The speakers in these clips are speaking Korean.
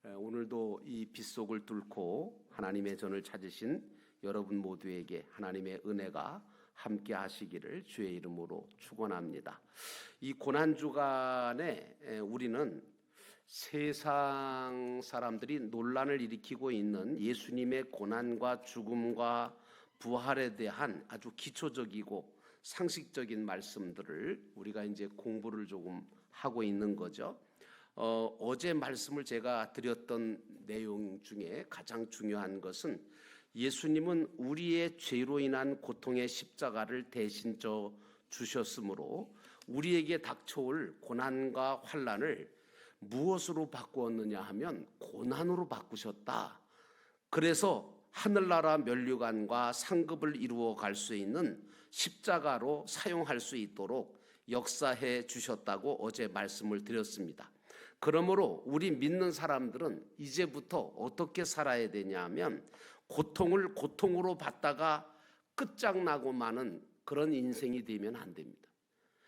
오늘도 이 빗속을 뚫고 하나님의 전을 찾으신 여러분 모두에게 하나님의 은혜가 함께 하시기를 주의 이름으로 축원합니다. 이 고난주간에 우리는 세상 사람들이 논란을 일으키고 있는 예수님의 고난과 죽음과 부활에 대한 아주 기초적이고 상식적인 말씀들을 우리가 이제 공부를 조금 하고 있는 거죠. 어제 말씀을 제가 드렸던 내용 중에 가장 중요한 것은 예수님은 우리의 죄로 인한 고통의 십자가를 대신 져 주셨으므로 우리에게 닥쳐올 고난과 환난을 무엇으로 바꾸었느냐 하면 고난으로 바꾸셨다. 그래서 하늘나라 면류관과 상급을 이루어 갈 수 있는 십자가로 사용할 수 있도록 역사해 주셨다고 어제 말씀을 드렸습니다. 그러므로 우리 믿는 사람들은 이제부터 어떻게 살아야 되냐 하면 고통을 고통으로 받다가 끝장나고 마는 그런 인생이 되면 안 됩니다.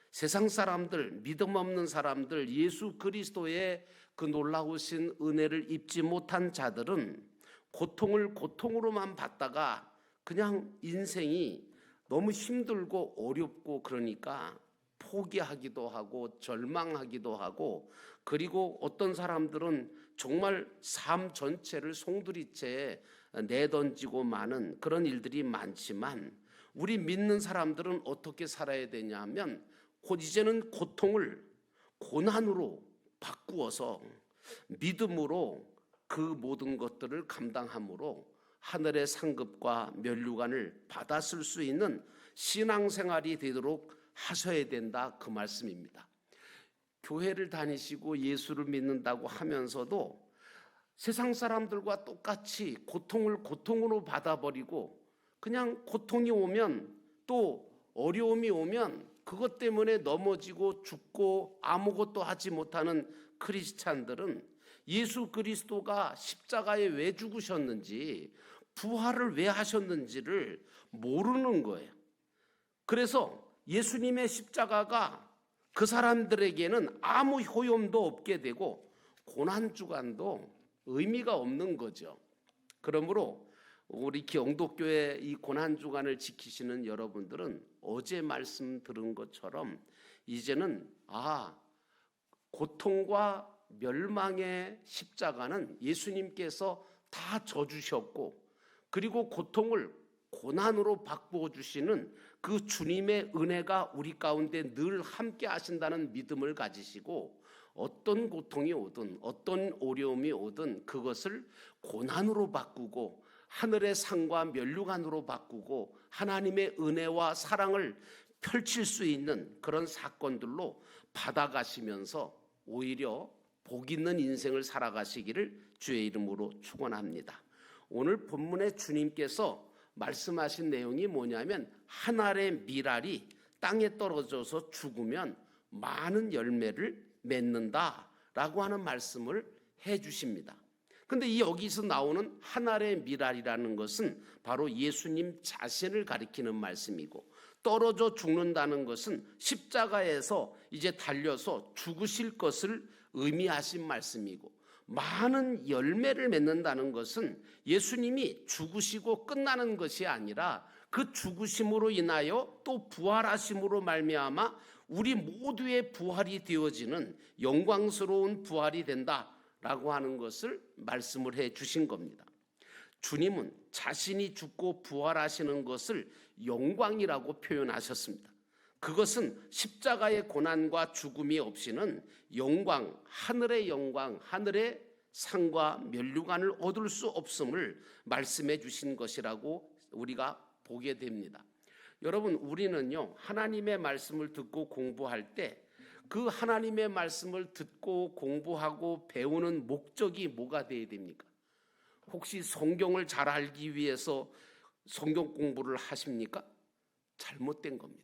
세상 사람들, 믿음 없는 사람들, 예수 그리스도의 그 놀라우신 은혜를 입지 못한 자들은 고통을 고통으로만 받다가 그냥 인생이 너무 힘들고 어렵고 그러니까 포기하기도 하고 절망하기도 하고, 그리고 어떤 사람들은 정말 삶 전체를 송두리째 내던지고 마는 그런 일들이 많지만, 우리 믿는 사람들은 어떻게 살아야 되냐 하면 이제는 고통을 고난으로 바꾸어서 믿음으로 그 모든 것들을 감당함으로 하늘의 상급과 면류관을 받았을 수 있는 신앙생활이 되도록 하셔야 된다, 그 말씀입니다. 교회를 다니시고 예수를 믿는다고 하면서도 세상 사람들과 똑같이 고통을 고통으로 받아버리고 그냥 고통이 오면 또 어려움이 오면 그것 때문에 넘어지고 죽고 아무것도 하지 못하는 크리스찬들은 예수 그리스도가 십자가에 왜 죽으셨는지, 부활을 왜 하셨는지를 모르는 거예요. 그래서 예수님의 십자가가 그 사람들에게는 아무 효용도 없게 되고 고난주간도 의미가 없는 거죠. 그러므로 우리 영도교회 이 고난주간을 지키시는 여러분들은 어제 말씀 들은 것처럼 이제는 고통과 멸망의 십자가는 예수님께서 다 져주셨고, 그리고 고통을 고난으로 바꾸어 주시는 그 주님의 은혜가 우리 가운데 늘 함께 하신다는 믿음을 가지시고, 어떤 고통이 오든 어떤 어려움이 오든 그것을 고난으로 바꾸고 하늘의 상과 면류관으로 바꾸고 하나님의 은혜와 사랑을 펼칠 수 있는 그런 사건들로 받아가시면서 오히려 복 있는 인생을 살아가시기를 주의 이름으로 축원합니다. 오늘 본문에 주님께서 말씀하신 내용이 뭐냐면, 한 알의 밀알이 땅에 떨어져서 죽으면 많은 열매를 맺는다라고 하는 말씀을 해 주십니다. 근데 여기서 나오는 한 알의 밀알이라는 것은 바로 예수님 자신을 가리키는 말씀이고, 떨어져 죽는다는 것은 십자가에서 이제 달려서 죽으실 것을 의미하신 말씀이고, 많은 열매를 맺는다는 것은 예수님이 죽으시고 끝나는 것이 아니라 그 죽으심으로 인하여 또 부활하심으로 말미암아 우리 모두의 부활이 되어지는 영광스러운 부활이 된다라고 하는 것을 말씀을 해 주신 겁니다. 주님은 자신이 죽고 부활하시는 것을 영광이라고 표현하셨습니다. 그것은 십자가의 고난과 죽음이 없이는 영광, 하늘의 상과 면류관을 얻을 수 없음을 말씀해 주신 것이라고 우리가 보게 됩니다. 여러분, 우리는요, 하나님의 말씀을 듣고 공부할 때 그 하나님의 말씀을 듣고 공부하고 배우는 목적이 뭐가 되어야 됩니까? 혹시 성경을 잘 알기 위해서 성경 공부를 하십니까? 잘못된 겁니다.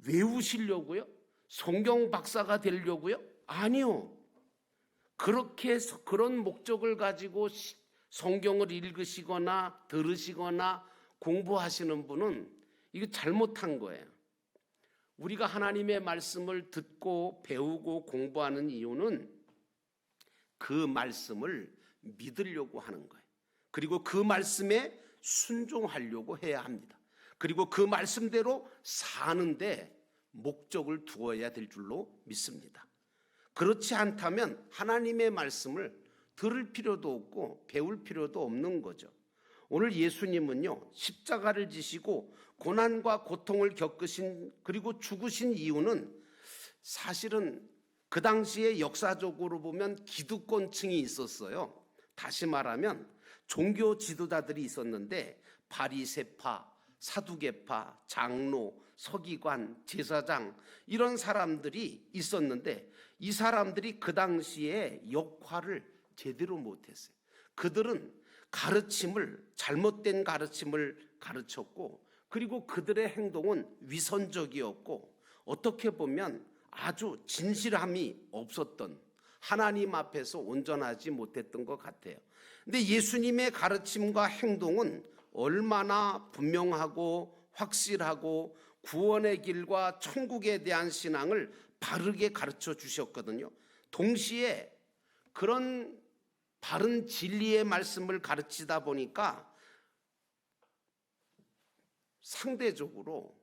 외우시려고요? 성경 박사가 되려고요? 아니요. 그렇게 해서 그런 목적을 가지고 성경을 읽으시거나 들으시거나 공부하시는 분은 이거 잘못한 거예요. 우리가 하나님의 말씀을 듣고 배우고 공부하는 이유는 그 말씀을 믿으려고 하는 거예요. 그리고 그 말씀에 순종하려고 해야 합니다. 그리고 그 말씀대로 사는데 목적을 두어야 될 줄로 믿습니다. 그렇지 않다면 하나님의 말씀을 들을 필요도 없고 배울 필요도 없는 거죠. 오늘 예수님은요, 십자가를 지시고 고난과 고통을 겪으신 그리고 죽으신 이유는 사실은 그 당시에 역사적으로 보면 기득권층이 있었어요. 다시 말하면 종교 지도자들이 있었는데 바리새파, 사두개파, 장로, 서기관, 제사장 이런 사람들이 있었는데 이 사람들이 그 당시에 역할을 제대로 못했어요. 그들은 잘못된 가르침을 가르쳤고 그리고 그들의 행동은 위선적이었고 어떻게 보면 아주 진실함이 없었던, 하나님 앞에서 온전하지 못했던 것 같아요. 근데 예수님의 가르침과 행동은 얼마나 분명하고 확실하고 구원의 길과 천국에 대한 신앙을 바르게 가르쳐 주셨거든요. 동시에 그런 바른 진리의 말씀을 가르치다 보니까 상대적으로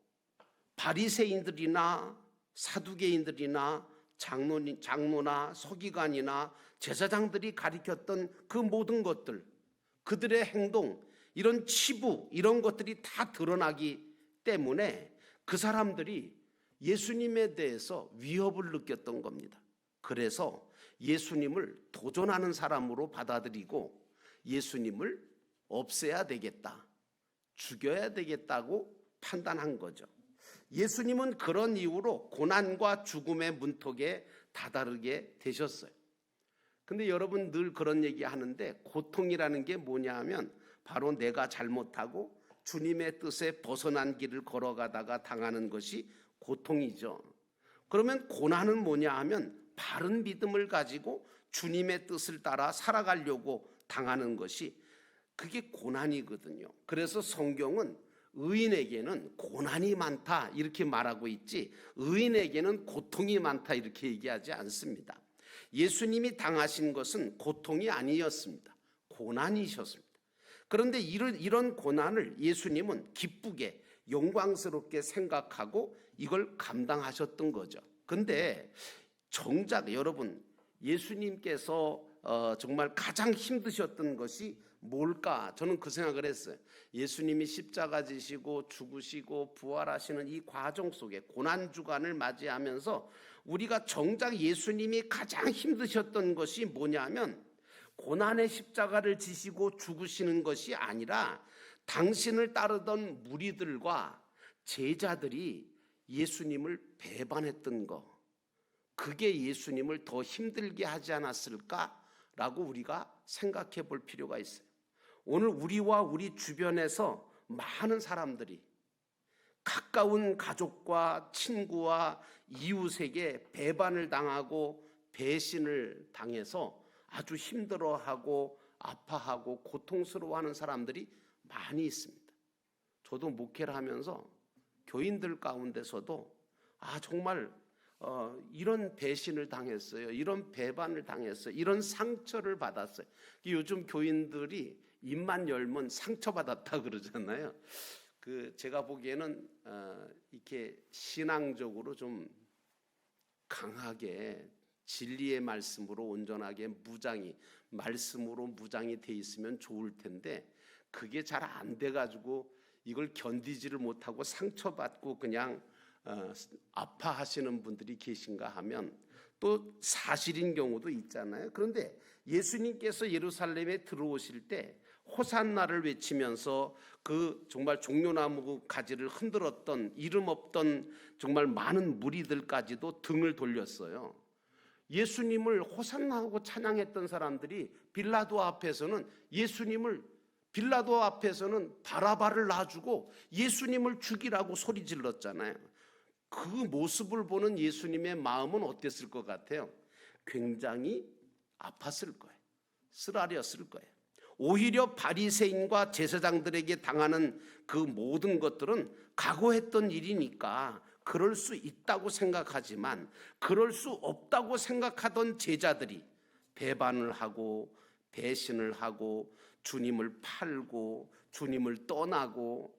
바리새인들이나 사두개인들이나 장로나 서기관이나 제사장들이 가리켰던 그 모든 것들, 그들의 행동, 이런 치부, 이런 것들이 다 드러나기 때문에 그 사람들이 예수님에 대해서 위협을 느꼈던 겁니다. 그래서 예수님을 도전하는 사람으로 받아들이고 예수님을 없애야 되겠다, 죽여야 되겠다고 판단한 거죠. 예수님은 그런 이유로 고난과 죽음의 문턱에 다다르게 되셨어요. 근데 여러분 늘 그런 얘기 하는데 고통이라는 게 뭐냐 하면 바로 내가 잘못하고 주님의 뜻에 벗어난 길을 걸어가다가 당하는 것이 고통이죠. 그러면 고난은 뭐냐 하면 바른 믿음을 가지고 주님의 뜻을 따라 살아가려고 당하는 것이 그게 고난이거든요. 그래서 성경은 의인에게는 고난이 많다 이렇게 말하고 있지 의인에게는 고통이 많다 이렇게 얘기하지 않습니다. 예수님이 당하신 것은 고통이 아니었습니다. 고난이셨습니다. 그런데 이런 고난을 예수님은 기쁘게 영광스럽게 생각하고 이걸 감당하셨던 거죠. 근데 정작 여러분 예수님께서 정말 가장 힘드셨던 것이 뭘까? 저는 그 생각을 했어요. 예수님이 십자가 지시고 죽으시고 부활하시는 이 과정 속에 고난주간을 맞이하면서 우리가 정작 예수님이 가장 힘드셨던 것이 뭐냐면 고난의 십자가를 지시고 죽으시는 것이 아니라 당신을 따르던 무리들과 제자들이 예수님을 배반했던 거, 그게 예수님을 더 힘들게 하지 않았을까라고 우리가 생각해 볼 필요가 있어요. 오늘 우리와 우리 주변에서 많은 사람들이 가까운 가족과 친구와 이웃에게 배반을 당하고 배신을 당해서 아주 힘들어하고 아파하고 고통스러워하는 사람들이 많이 있습니다. 저도 목회를 하면서 교인들 가운데서도 정말 이런 배신을 당했어요. 이런 배반을 당했어요. 이런 상처를 받았어요. 요즘 교인들이 입만 열면 상처받았다 그러잖아요. 제가 보기에는 이렇게 신앙적으로 좀 강하게 진리의 말씀으로 온전하게 말씀으로 무장이 돼 있으면 좋을 텐데 그게 잘 안 돼가지고 이걸 견디지를 못하고 상처받고 그냥 아파하시는 분들이 계신가 하면 또 사실인 경우도 있잖아요. 그런데 예수님께서 예루살렘에 들어오실 때 호산나를 외치면서 그 정말 종려나무 가지를 흔들었던 이름 없던 정말 많은 무리들까지도 등을 돌렸어요. 예수님을 호산나하고 찬양했던 사람들이 빌라도 앞에서는 바라바를 놔주고 예수님을 죽이라고 소리 질렀잖아요. 그 모습을 보는 예수님의 마음은 어땠을 것 같아요? 굉장히 아팠을 거예요. 쓰라렸을 거예요. 오히려 바리새인과 제사장들에게 당하는 그 모든 것들은 각오했던 일이니까 그럴 수 있다고 생각하지만 그럴 수 없다고 생각하던 제자들이 배반을 하고 배신을 하고 주님을 팔고 주님을 떠나고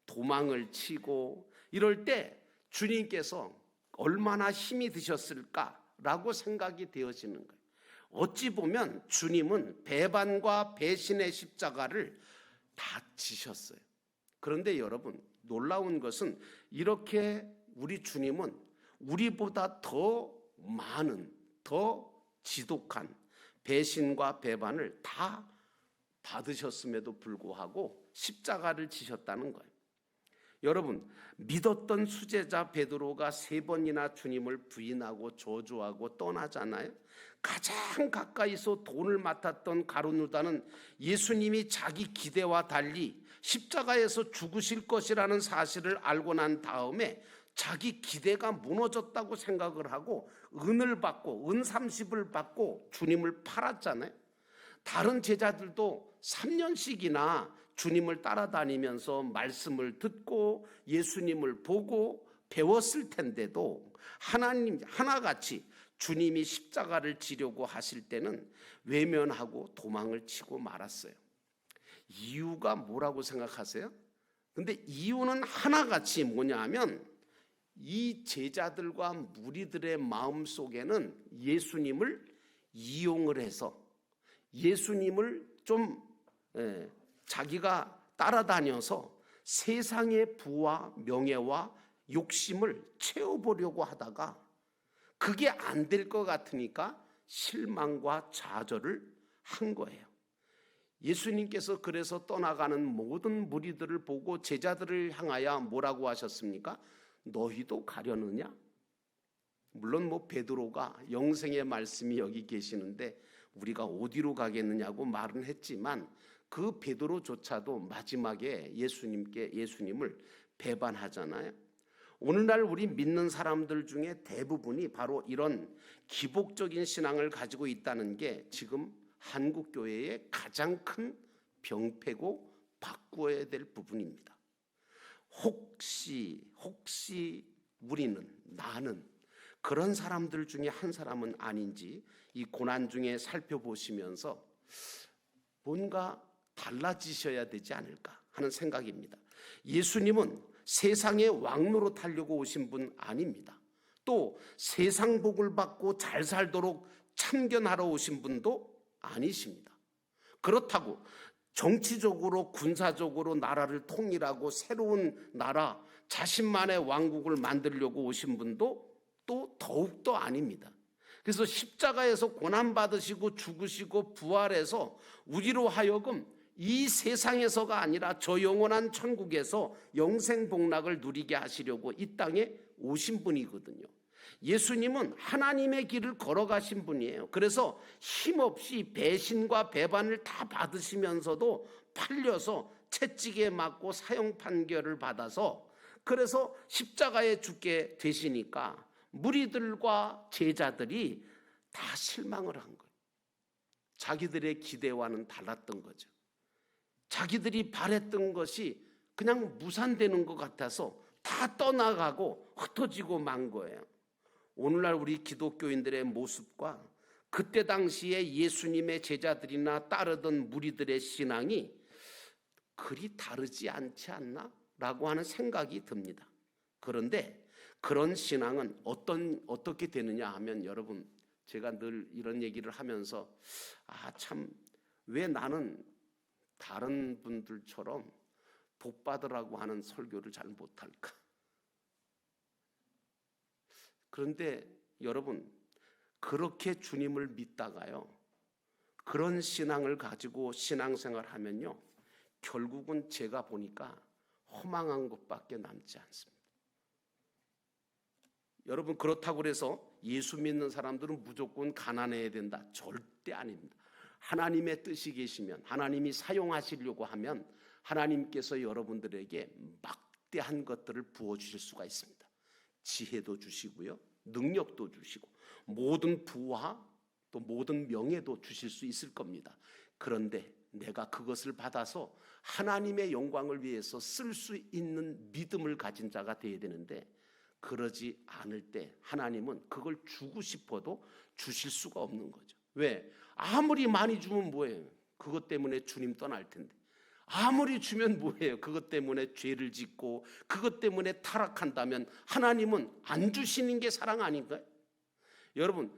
도망을 치고 이럴 때 주님께서 얼마나 힘이 드셨을까라고 생각이 되어지는 거예요. 어찌 보면 주님은 배반과 배신의 십자가를 다 지셨어요. 그런데 여러분, 놀라운 것은 이렇게 우리 주님은 우리보다 더 많은, 더 지독한 배신과 배반을 다 받으셨음에도 불구하고 십자가를 지셨다는 거예요. 여러분, 믿었던 수제자 베드로가 3번이나 주님을 부인하고 저주하고 떠나잖아요. 가장 가까이서 돈을 맡았던 가룟 유다는 예수님이 자기 기대와 달리 십자가에서 죽으실 것이라는 사실을 알고 난 다음에 자기 기대가 무너졌다고 생각을 하고 은을 받고 은 30을 받고 주님을 팔았잖아요. 다른 제자들도 3년씩이나 주님을 따라다니면서 말씀을 듣고 예수님을 보고 배웠을 텐데도 하나님 하나같이 주님이 십자가를 지려고 하실 때는 외면하고 도망을 치고 말았어요. 이유가 뭐라고 생각하세요? 근데 이유는 하나같이 뭐냐 하면 이 제자들과 무리들의 마음속에는 예수님을 이용을 해서 예수님을 좀 자기가 따라다녀서 세상의 부와 명예와 욕심을 채워보려고 하다가 그게 안 될 것 같으니까 실망과 좌절을 한 거예요. 예수님께서 그래서 떠나가는 모든 무리들을 보고 제자들을 향하여 뭐라고 하셨습니까? 너희도 가려느냐? 물론 베드로가 영생의 말씀이 여기 계시는데 우리가 어디로 가겠느냐고 말은 했지만 그 베드로조차도 마지막에 예수님을 배반하잖아요. 오늘날 우리 믿는 사람들 중에 대부분이 바로 이런 기복적인 신앙을 가지고 있다는 게 지금 한국 교회의 가장 큰 병폐고 바꾸어야 될 부분입니다. 혹시 나는 그런 사람들 중에 한 사람은 아닌지 이 고난 중에 살펴보시면서 뭔가 달라지셔야 되지 않을까 하는 생각입니다. 예수님은 세상의 왕노로 타려고 오신 분 아닙니다. 또 세상 복을 받고 잘 살도록 참견하러 오신 분도 아니십니다. 그렇다고 정치적으로 군사적으로 나라를 통일하고 새로운 나라 자신만의 왕국을 만들려고 오신 분도 또 더욱더 아닙니다. 그래서 십자가에서 고난받으시고 죽으시고 부활해서 우리로 하여금 이 세상에서가 아니라 저 영원한 천국에서 영생복락을 누리게 하시려고 이 땅에 오신 분이거든요. 예수님은 하나님의 길을 걸어가신 분이에요. 그래서 힘없이 배신과 배반을 다 받으시면서도 팔려서 채찍에 맞고 사형 판결을 받아서 그래서 십자가에 죽게 되시니까 무리들과 제자들이 다 실망을 한 거예요. 자기들의 기대와는 달랐던 거죠. 자기들이 바랬던 것이 그냥 무산되는 것 같아서 다 떠나가고 흩어지고 만 거예요. 오늘날 우리 기독교인들의 모습과 그때 당시에 예수님의 제자들이나 따르던 무리들의 신앙이 그리 다르지 않지 않나? 라고 하는 생각이 듭니다. 그런데 그런 신앙은 어떻게 되느냐 하면 여러분, 제가 늘 이런 얘기를 하면서 참 왜 나는 다른 분들처럼 복 받으라고 하는 설교를 잘 못할까? 그런데 여러분, 그렇게 주님을 믿다가요, 그런 신앙을 가지고 신앙생활 하면요, 결국은 제가 보니까 허망한 것밖에 남지 않습니다. 여러분, 그렇다고 해서 예수 믿는 사람들은 무조건 가난해야 된다? 절대 아닙니다. 하나님의 뜻이 계시면, 하나님이 사용하시려고 하면 하나님께서 여러분들에게 막대한 것들을 부어주실 수가 있습니다. 지혜도 주시고요, 능력도 주시고 모든 부와 또 모든 명예도 주실 수 있을 겁니다. 그런데 내가 그것을 받아서 하나님의 영광을 위해서 쓸 수 있는 믿음을 가진 자가 되어야 되는데, 그러지 않을 때 하나님은 그걸 주고 싶어도 주실 수가 없는 거죠. 왜? 아무리 많이 주면 뭐예요? 그것 때문에 주님 떠날 텐데. 아무리 주면 뭐예요? 그것 때문에 죄를 짓고 그것 때문에 타락한다면 하나님은 안 주시는 게 사랑 아닌가요? 여러분,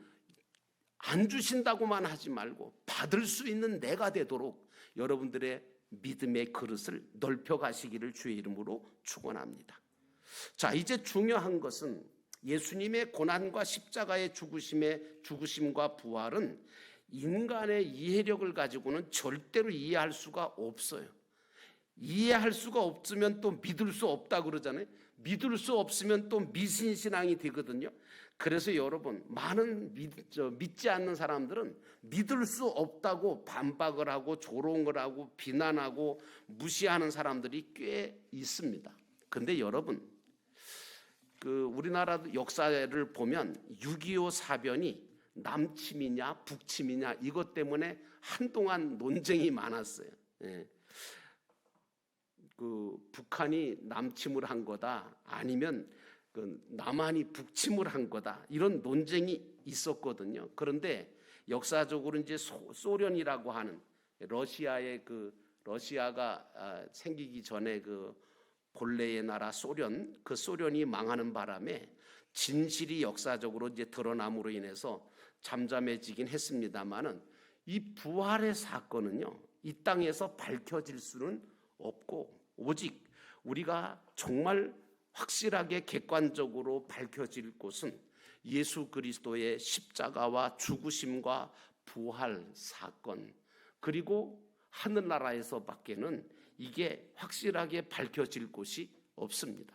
안 주신다고만 하지 말고 받을 수 있는 내가 되도록 여러분들의 믿음의 그릇을 넓혀 가시기를 주의 이름으로 축원합니다. 자, 이제 중요한 것은 예수님의 고난과 십자가의 죽으심과 부활은 인간의 이해력을 가지고는 절대로 이해할 수가 없어요. 이해할 수가 없으면 또 믿을 수 없다 그러잖아요. 믿을 수 없으면 또 미신신앙이 되거든요. 그래서 여러분, 많은 믿지 않는 사람들은 믿을 수 없다고 반박을 하고 조롱을 하고 비난하고 무시하는 사람들이 꽤 있습니다. 근데 여러분, 우리나라 역사를 보면 6.25 사변이 남침이냐 북침이냐 이것 때문에 한동안 논쟁이 많았어요. 예. 북한이 남침을 한 거다 아니면 남한이 북침을 한 거다 이런 논쟁이 있었거든요. 그런데 역사적으로 이제 소련이라고 하는 러시아가 생기기 전에 본래의 나라 소련, 그 소련이 망하는 바람에 진실이 역사적으로 이제 드러남으로 인해서 잠잠해지긴 했습니다만은 이 부활의 사건은요, 이 땅에서 밝혀질 수는 없고 오직 우리가 정말 확실하게 객관적으로 밝혀질 곳은 예수 그리스도의 십자가와 죽으심과 부활 사건, 그리고 하늘나라에서밖에는 이게 확실하게 밝혀질 곳이 없습니다.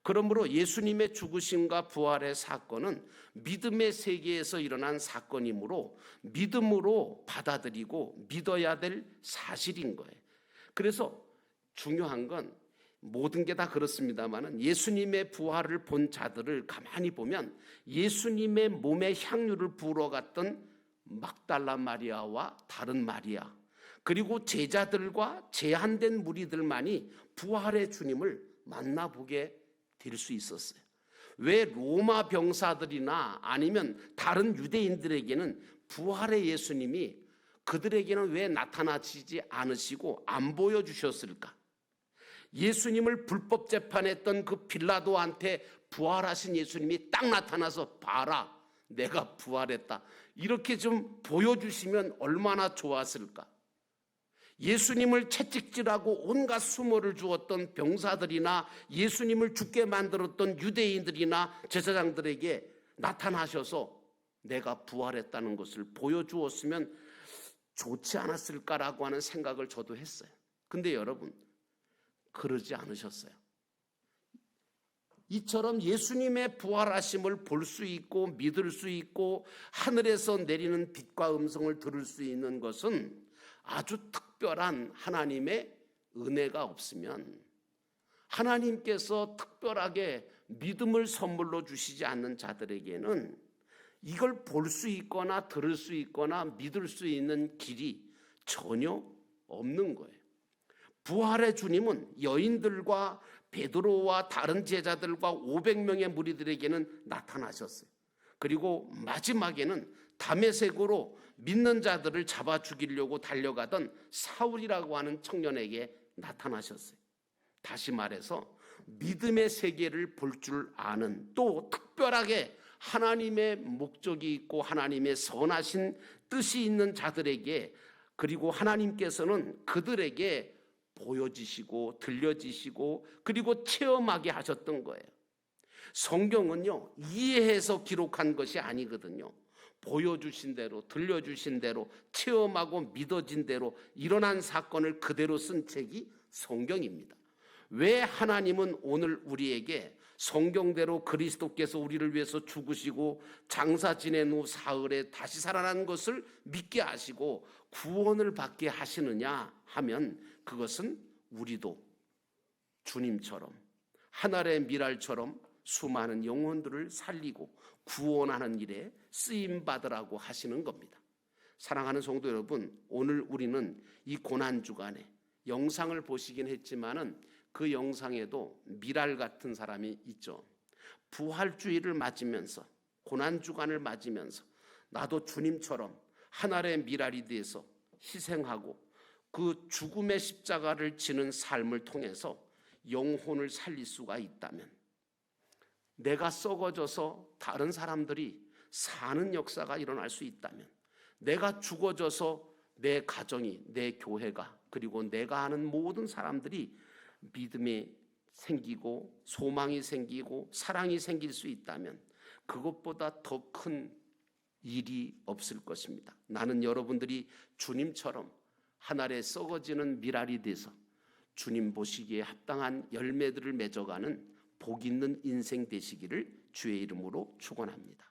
그러므로 예수님의 죽으심과 부활의 사건은 믿음의 세계에서 일어난 사건이므로 믿음으로 받아들이고 믿어야 될 사실인 거예요. 그래서 중요한 건 모든 게 다 그렇습니다만 예수님의 부활을 본 자들을 가만히 보면 예수님의 몸에 향유를 부으러 갔던 막달라 마리아와 다른 마리아, 그리고 제자들과 제한된 무리들만이 부활의 주님을 만나보게 될 수 있었어요. 왜 로마 병사들이나 아니면 다른 유대인들에게는 부활의 예수님이 그들에게는 왜 나타나지 않으시고 안 보여주셨을까? 예수님을 불법 재판했던 그 빌라도한테 부활하신 예수님이 딱 나타나서 봐라, 내가 부활했다, 이렇게 좀 보여주시면 얼마나 좋았을까? 예수님을 채찍질하고 온갖 수모를 주었던 병사들이나 예수님을 죽게 만들었던 유대인들이나 제사장들에게 나타나셔서 내가 부활했다는 것을 보여주었으면 좋지 않았을까라고 하는 생각을 저도 했어요. 근데 여러분, 그러지 않으셨어요. 이처럼 예수님의 부활하심을 볼 수 있고 믿을 수 있고 하늘에서 내리는 빛과 음성을 들을 수 있는 것은 아주 특별한 하나님의 은혜가 없으면, 하나님께서 특별하게 믿음을 선물로 주시지 않는 자들에게는 이걸 볼 수 있거나 들을 수 있거나 믿을 수 있는 길이 전혀 없는 거예요. 부활의 주님은 여인들과 베드로와 다른 제자들과 500명의 무리들에게는 나타나셨어요. 그리고 마지막에는 다메섹으로 믿는 자들을 잡아 죽이려고 달려가던 사울이라고 하는 청년에게 나타나셨어요. 다시 말해서 믿음의 세계를 볼 줄 아는, 또 특별하게 하나님의 목적이 있고 하나님의 선하신 뜻이 있는 자들에게, 그리고 하나님께서는 그들에게 보여지시고 들려지시고 그리고 체험하게 하셨던 거예요. 성경은요, 이해해서 기록한 것이 아니거든요. 보여주신 대로, 들려주신 대로, 체험하고 믿어진 대로 일어난 사건을 그대로 쓴 책이 성경입니다. 왜 하나님은 오늘 우리에게 성경대로 그리스도께서 우리를 위해서 죽으시고 장사 지낸 후 사흘에 다시 살아난 것을 믿게 하시고 구원을 받게 하시느냐 하면, 그것은 우리도 주님처럼 하늘의 미랄처럼 수많은 영혼들을 살리고 구원하는 일에 쓰임받으라고 하시는 겁니다. 사랑하는 성도 여러분, 오늘 우리는 이 고난주간에 영상을 보시긴 했지만은 그 영상에도 미랄 같은 사람이 있죠. 부활주의를 맞으면서, 고난주간을 맞으면서 나도 주님처럼 하늘의 미랄이 돼서 희생하고 그 죽음의 십자가를 지는 삶을 통해서 영혼을 살릴 수가 있다면, 내가 썩어져서 다른 사람들이 사는 역사가 일어날 수 있다면, 내가 죽어져서 내 가정이, 내 교회가, 그리고 내가 아는 모든 사람들이 믿음이 생기고 소망이 생기고 사랑이 생길 수 있다면 그것보다 더 큰 일이 없을 것입니다. 나는 여러분들이 주님처럼 하늘에 썩어지는 미랄이 돼서 주님 보시기에 합당한 열매들을 맺어가는 복 있는 인생 되시기를 주의 이름으로 축원합니다.